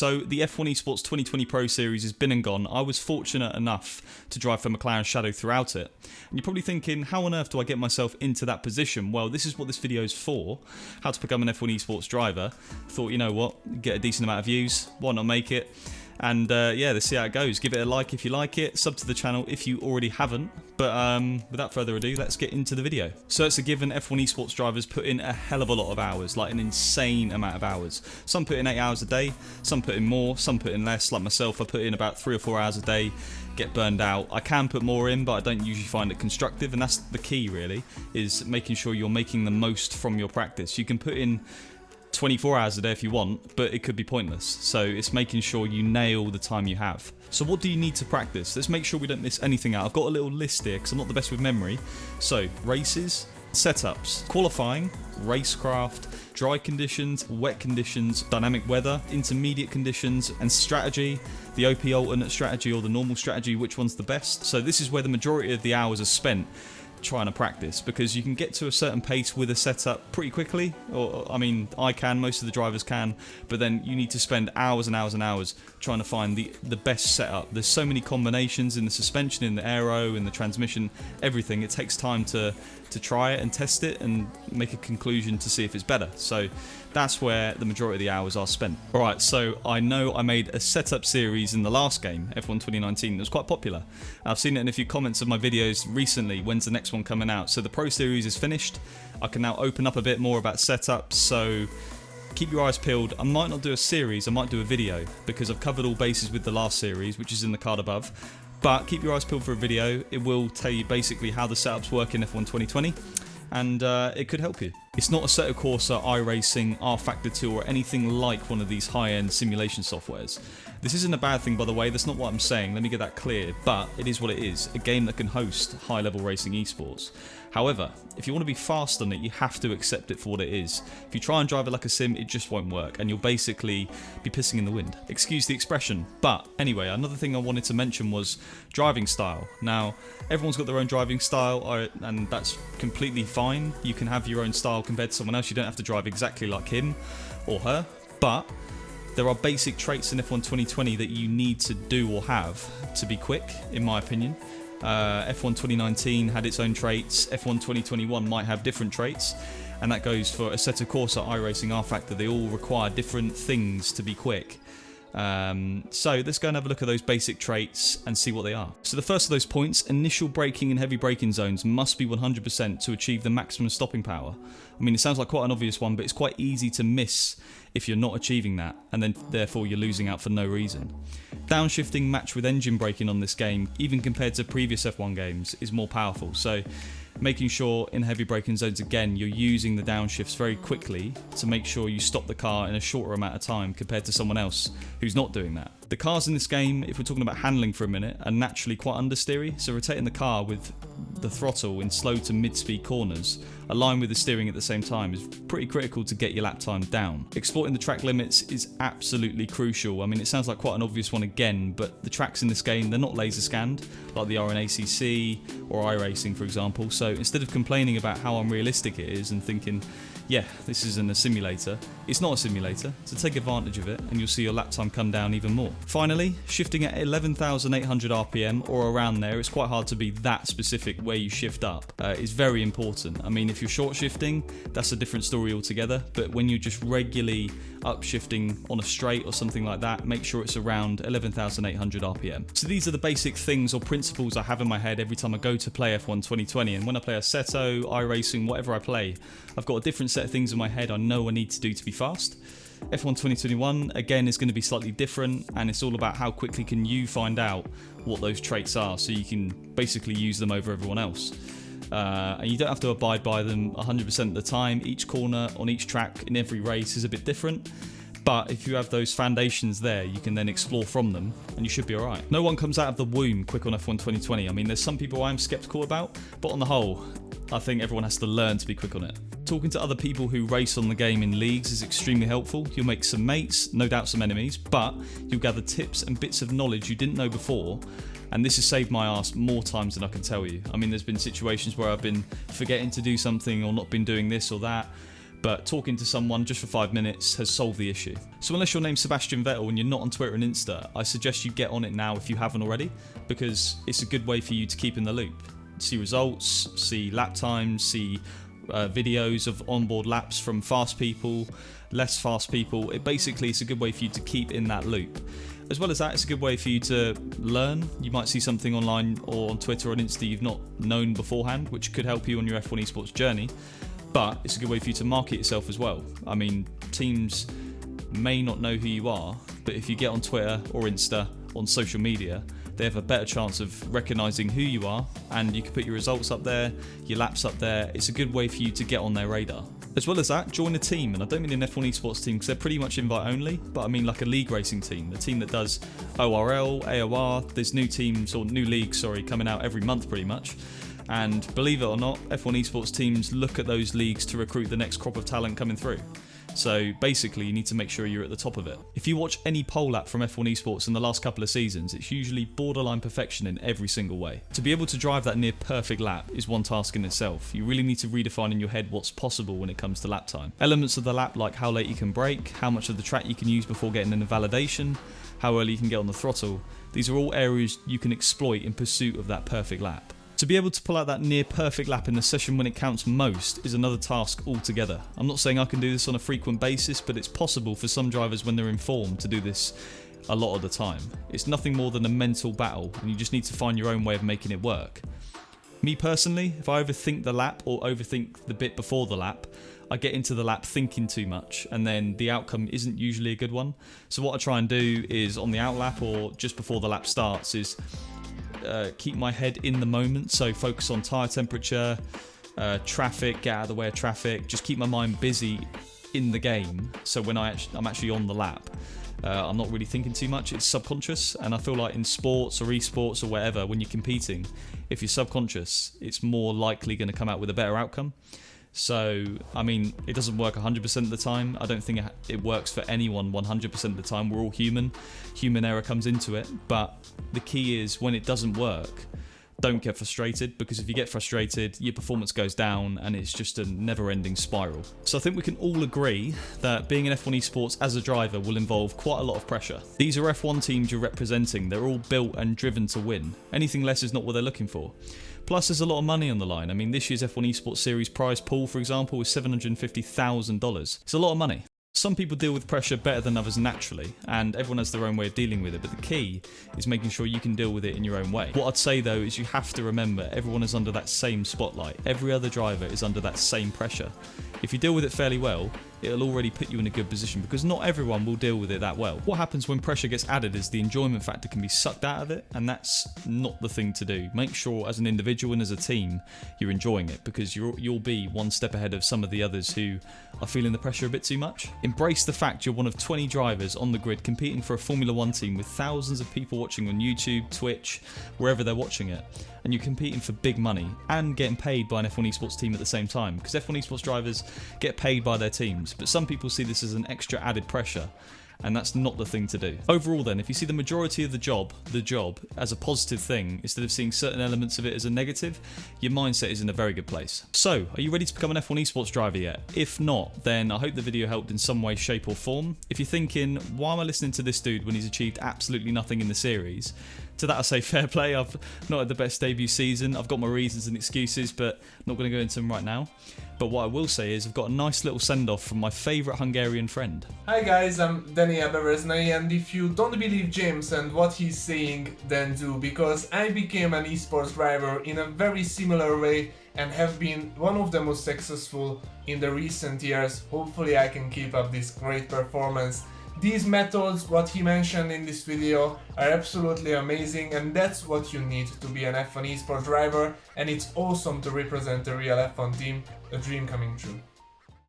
So the F1 Esports 2020 Pro Series has been and gone. I was fortunate enough to drive for Mclaren Shadow throughout it. And you're probably thinking, how on earth do I get myself into that position? Well, this is what this video is for. How to become an F1 Esports driver. Thought, you know what, get a decent amount of views, why not make it? And yeah, let's see how it goes. Give it a like if you like it, sub to the channel if you already haven't. But without further ado, let's get into the video. So it's a given F1 Esports drivers put in a hell of a lot of hours, like an insane amount of hours. Some put in 8 hours a day, some put in more, some put in less. Like myself, I put in about 3 or 4 hours a day, get burned out. I can put more in, but I don't usually find it constructive, and that's the key really, is making sure you're making the most from your practice. You can put in 24 hours a day if you want, but it could be pointless. So it's making sure you nail the time you have. So what do you need to practice? Let's make sure we don't miss anything out. I've got a little list here because I'm not the best with memory. So races, setups, qualifying, racecraft, dry conditions, wet conditions, dynamic weather, intermediate conditions, and strategy, the OP alternate strategy or the normal strategy, which one's the best. So this is where the majority of the hours are spent trying to practice, because you can get to a certain pace with a setup pretty quickly, or I mean I can, most of the drivers can, but then you need to spend hours and hours and hours trying to find the best setup. There's so many combinations in the suspension, in the aero, in the transmission, everything. It takes time to try it and test it and make a conclusion to see if it's better. So that's where the majority of the hours are spent. Alright, so I know I made a setup series in the last game, F1 2019. It was quite popular. I've seen it in a few comments of my videos recently. When's the next one coming out? So the Pro Series is finished. I can now open up a bit more about setup, so keep your eyes peeled. I might not do a series, I might do a video, because I've covered all bases with the last series, which is in the card above. But keep your eyes peeled for a video. It will tell you basically how the setups work in F1 2020, and it could help you. It's not Assetto Corsa, iRacing, rFactor 2 or anything like one of these high-end simulation softwares. This isn't a bad thing, by the way, that's not what I'm saying, let me get that clear, but it is what it is, a game that can host high-level racing esports. However, if you want to be fast on it, you have to accept it for what it is. If you try and drive it like a sim, it just won't work, and you'll basically be pissing in the wind. Excuse the expression. But anyway, another thing I wanted to mention was driving style. Now, everyone's got their own driving style, and that's completely fine. You can have your own style compared to someone else. You don't have to drive exactly like him or her, but there are basic traits in F1 2020 that you need to do or have to be quick, in my opinion. F1 2019 had its own traits, F1 2021 might have different traits, and that goes for Assetto Corsa, iRacing, rFactor. They all require different things to be quick. So let's go and have a look at those basic traits and see what they are. So the first of those points, initial braking and heavy braking zones must be 100% to achieve the maximum stopping power. I mean, it sounds like quite an obvious one, but it's quite easy to miss if you're not achieving that, and then therefore you're losing out for no reason. Downshifting matched with engine braking on this game, even compared to previous F1 games, is more powerful. So making sure in heavy braking zones, again, you're using the downshifts very quickly to make sure you stop the car in a shorter amount of time compared to someone else who's not doing that. The cars in this game, if we're talking about handling for a minute, are naturally quite understeery, so rotating the car with the throttle in slow to mid-speed corners, aligned with the steering at the same time, is pretty critical to get your lap time down. Exploiting the track limits is absolutely crucial. I mean, it sounds like quite an obvious one again, but the tracks in this game, they're not laser scanned, like they are in ACC or iRacing, for example. So instead of complaining about how unrealistic it is and thinking, yeah, this isn't a simulator, it's not a simulator, so take advantage of it and you'll see your lap time come down even more. Finally, shifting at 11,800 RPM or around there, it's quite hard to be that specific where you shift up, is very important. I mean, if you're short shifting, that's a different story altogether, but when you're just regularly upshifting on a straight or something like that, make sure it's around 11,800 RPM. So these are the basic things or principles I have in my head every time I go to play F1 2020, and when I play Assetto, iRacing, whatever I play, I've got a different set of things in my head I know I need to do to be fast. F1 2021 again is going to be slightly different, and it's all about how quickly can you find out what those traits are so you can basically use them over everyone else. And you don't have to abide by them 100% of the time. Each corner on each track in every race is a bit different, but if you have those foundations there, you can then explore from them and you should be alright. No one comes out of the womb quick on F1 2020. I mean, there's some people I'm skeptical about, but on the whole, I think everyone has to learn to be quick on it. Talking to other people who race on the game in leagues is extremely helpful. You'll make some mates, no doubt some enemies, but you'll gather tips and bits of knowledge you didn't know before, and this has saved my ass more times than I can tell you. I mean, there's been situations where I've been forgetting to do something or not been doing this or that, but talking to someone just for 5 minutes has solved the issue. So unless your name's Sebastian Vettel and you're not on Twitter and Insta, I suggest you get on it now if you haven't already, because it's a good way for you to keep in the loop. See results, see lap times, see videos of onboard laps from fast people, less fast people. Basically, it's a good way for you to keep in that loop. As well as that, it's a good way for you to learn. You might see something online or on Twitter or on Insta you've not known beforehand, which could help you on your F1 Esports journey. But it's a good way for you to market yourself as well. I mean, teams may not know who you are, but if you get on Twitter or Insta, on social media, they have a better chance of recognising who you are, and you can put your results up there, your laps up there. It's a good way for you to get on their radar. As well as that, join a team, and I don't mean an F1 Esports team because they're pretty much invite only, but I mean like a league racing team, a team that does ORL, AOR. There's new teams, or new leagues, coming out every month pretty much. And believe it or not, F1 Esports teams look at those leagues to recruit the next crop of talent coming through. So basically, you need to make sure you're at the top of it. If you watch any pole lap from F1 Esports in the last couple of seasons, it's usually borderline perfection in every single way. To be able to drive that near perfect lap is one task in itself. You really need to redefine in your head what's possible when it comes to lap time. Elements of the lap like how late you can brake, how much of the track you can use before getting in a validation, how early you can get on the throttle. These are all areas you can exploit in pursuit of that perfect lap. To be able to pull out that near perfect lap in the session when it counts most is another task altogether. I'm not saying I can do this on a frequent basis, but it's possible for some drivers when they're informed to do this a lot of the time. It's nothing more than a mental battle, and you just need to find your own way of making it work. Me personally, if I overthink the lap or overthink the bit before the lap, I get into the lap thinking too much, and then the outcome isn't usually a good one. So what I try and do is on the out lap or just before the lap starts is keep my head in the moment, so focus on tyre temperature, traffic, get out of the way of traffic, just keep my mind busy in the game, so when I'm actually on the lap, I'm not really thinking too much. It's subconscious, and I feel like in sports or esports or whatever, when you're competing, if you're subconscious, it's more likely going to come out with a better outcome. So, I mean, it doesn't work 100% of the time. I don't think it works for anyone 100% of the time. We're all human. Human error comes into it. But the key is when it doesn't work, don't get frustrated, because if you get frustrated, your performance goes down and it's just a never-ending spiral. So I think we can all agree that being in F1 Esports as a driver will involve quite a lot of pressure. These are F1 teams you're representing. They're all built and driven to win. Anything less is not what they're looking for. Plus, there's a lot of money on the line. I mean, this year's F1 Esports Series prize pool, for example, was $750,000. It's a lot of money. Some people deal with pressure better than others naturally, and everyone has their own way of dealing with it, but the key is making sure you can deal with it in your own way. What I'd say though is you have to remember everyone is under that same spotlight. Every other driver is under that same pressure. If you deal with it fairly well, it'll already put you in a good position, because not everyone will deal with it that well. What happens when pressure gets added is the enjoyment factor can be sucked out of it, and that's not the thing to do. Make sure as an individual and as a team you're enjoying it, because you'll be one step ahead of some of the others who are feeling the pressure a bit too much. Embrace the fact you're one of 20 drivers on the grid competing for a Formula 1 team with thousands of people watching on YouTube, Twitch, wherever they're watching it. And you're competing for big money and getting paid by an F1 Esports team at the same time, because F1 Esports drivers get paid by their teams, but some people see this as an extra added pressure, and that's not the thing to do. Overall then, if you see the majority of the job as a positive thing instead of seeing certain elements of it as a negative, your mindset is in a very good place. So, are you ready to become an F1 Esports driver yet? If not, then I hope the video helped in some way, shape or form. If you're thinking, why am I listening to this dude when he's achieved absolutely nothing in the series? To that I say fair play. I've not had the best debut season. I've got my reasons and excuses, but I'm not going to go into them right now. But what I will say is I've got a nice little send-off from my favourite Hungarian friend. Hi guys, I'm Dani Bereznay, and if you don't believe James and what he's saying, then do, because I became an esports driver in a very similar way and have been one of the most successful in the recent years. Hopefully I can keep up this great performance. These methods, what he mentioned in this video, are absolutely amazing, and that's what you need to be an F1 Esports driver, and it's awesome to represent a real F1 team, a dream coming true.